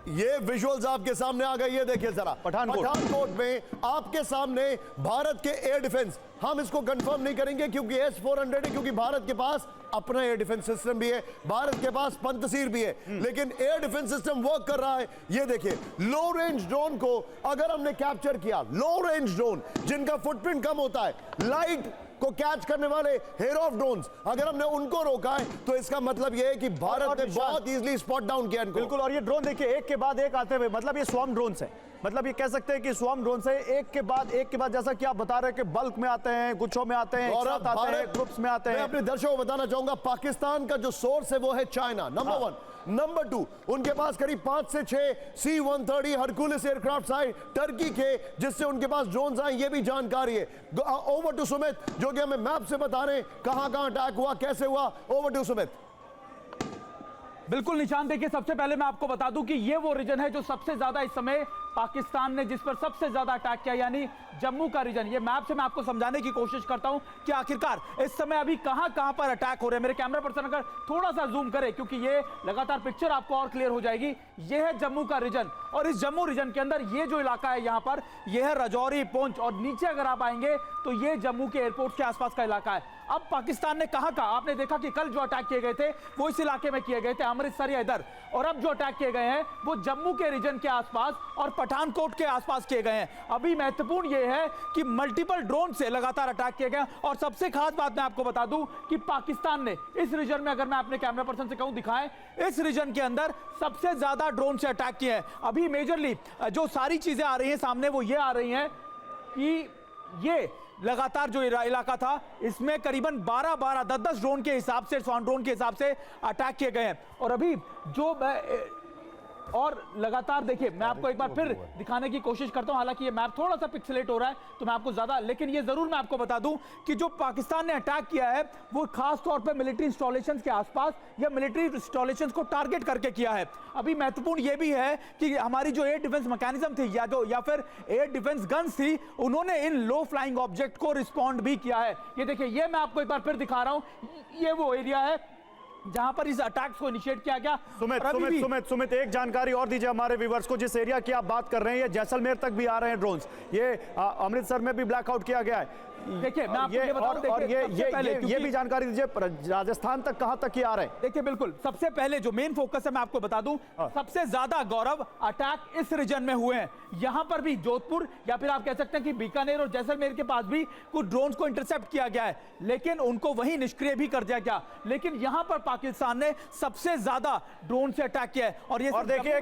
ये विजुअल्स आपके सामने आ गए, ये देखिए जरा पठानकोट में आपके सामने भारत के एयर डिफेंस। हम इसको कंफर्म नहीं करेंगे क्योंकि S-400 है, क्योंकि भारत के पास अपना एयर डिफेंस सिस्टम भी है, भारत के पास पंतसीर भी है, लेकिन एयर डिफेंस सिस्टम वर्क कर रहा है। ये देखिए लो रेंज ड्रोन को अगर हमने कैप्चर किया, लो रेंज ड्रोन जिनका फुटप्रिंट कम होता है, लाइट को कैच करने वाले हेरोफ ड्रोन्स, अगर हमने उनको रोका है तो इसका मतलब यह है कि भारत ने बहुत इजीली स्पॉट डाउन किया इनको। बिल्कुल, और ये ड्रोन देखिए एक के बाद एक आते हुए, मतलब ये स्वॉर्म ड्रोन है, मतलब ये कह सकते हैं कि स्वॉर्म ड्रोन से एक के बाद जैसा कि आप बता रहे हैं कि बल्क में आते हैं, गुच्छों में आते हैं, एक साथ आते हैं, ग्रुप्स में आते हैं। मैं अपने दर्शकों को बताना चाहूंगा पाकिस्तान का जो सोर्स है वो है चाइना, नंबर 1। नंबर 2, उनके पास करीब 5 से 6 C-130 हरकुलिस एयरक्राफ्ट आए टर्की के, जिससे उनके पास ड्रोन्स आए, ये भी जानकारी है। ओवर टू सुमित जो कि हमें मैप से बता रहे हैं कहां अटैक हुआ, कैसे हुआ। Over to Sumit. बिल्कुल निशान, देखिए सबसे पहले मैं आपको बता दूं कि ये वो रीजन है जो सबसे ज्यादा इस समय पाकिस्तान ने जिस पर सबसे ज्यादा अटैक किया, यानी जम्मू का रीजन। ये मैप से मैं आपको समझाने की कोशिश करता हूं कि आखिरकार इस समय अभी कहां पर अटैक हो रहे हैं। मेरे कैमरा पर्सन अगर थोड़ा सा जूम करे, क्योंकि ये लगातार पिक्चर आपको और क्लियर हो जाएगी। ये है जम्मू का रीजन, और इस जम्मू रीजन के अंदर ये जो इलाका है यहां पर, यह है राजौरी, पुंछ, और नीचे अगर आप आएंगे तो ये जम्मू के एयरपोर्ट के आसपास का इलाका है। अब पाकिस्तान ने कहा आपने देखा कि कल जो अटैक किए गए थे वो इस इलाके में किए गए थे, अमृतसर या इधर, और अब जो अटैक किए गए हैं वो जम्मू के रीजन के आसपास और पठानकोट के आसपास किए गए हैं। अभी महत्वपूर्ण ये है कि मल्टीपल ड्रोन से लगातार अटैक किए गए, और सबसे खास बात मैं आपको बता दूं कि पाकिस्तान ने इस रीजन में, अगर मैं अपने कैमरा पर्सन से कहूं दिखाएं, इस रीजन के अंदर सबसे ज्यादा ड्रोन से अटैक किए हैं। अभी मेजरली जो सारी चीजें आ रही हैं सामने वो ये आ रही हैं कि ये लगातार जो इलाका था इसमें करीबन 12 10 ड्रोन के हिसाब से, स्वान ड्रोन के हिसाब से अटैक किए गए हैं। और अभी जो और लगातार देखिए मैं आपको एक बार फिर दिखाने की कोशिश करता हूं, हालांकि ये मैप थोड़ा सा पिक्सेलेट हो रहा है तो मैं आपको ज्यादा, लेकिन ये जरूर मैं आपको बता दूं कि जो पाकिस्तान ने अटैक किया है वो खास तौर पे मिलिट्री इंस्टॉलेशंस के आसपास या मिलिट्री इंस्टॉलेशंस को टारगेट करके किया है। अभी महत्वपूर्ण ये भी है कि हमारी जो एयर डिफेंस मैकेनिज्म थी या फिर एयर डिफेंस गन्स थी, उन्होंने इन लो फ्लाइंग ऑब्जेक्ट को रिस्पॉन्ड भी किया है। ये देखिए, ये मैं आपको एक बार फिर दिखा रहा हूं, ये वो एरिया है जहां पर इस अटैक्स को इनिशिएट किया गया। सुमित एक जानकारी और दीजिए हमारे व्यूअर्स को, जिस एरिया की आप बात कर रहे हैं ये जैसलमेर तक भी आ रहे हैं ड्रोन्स, ये अमृतसर में भी ब्लैकआउट किया गया है। देखिए मैं आपको ये बताऊं, और ये भी जानकारी दीजिए राजस्थान तक कहां तक ये आ रहे हैं। देखिए बिल्कुल, सबसे पहले जो मेन फोकस है मैं आपको बता दूं, सबसे ज्यादा गौरव अटैक इस रीजन में हुए हैं। यहां पर भी जोधपुर या फिर आप कह सकते हैं कि बीकानेर और जैसलमेर के पास भी कुछ ड्रोन्स को इंटरसेप्ट किया गया है, लेकिन उनको वहीं निष्क्रिय भी कर दिया गया। लेकिन यहां पर पाकिस्तान ने सबसे ज्यादा ड्रोन से अटैक किया है। और ये देखिए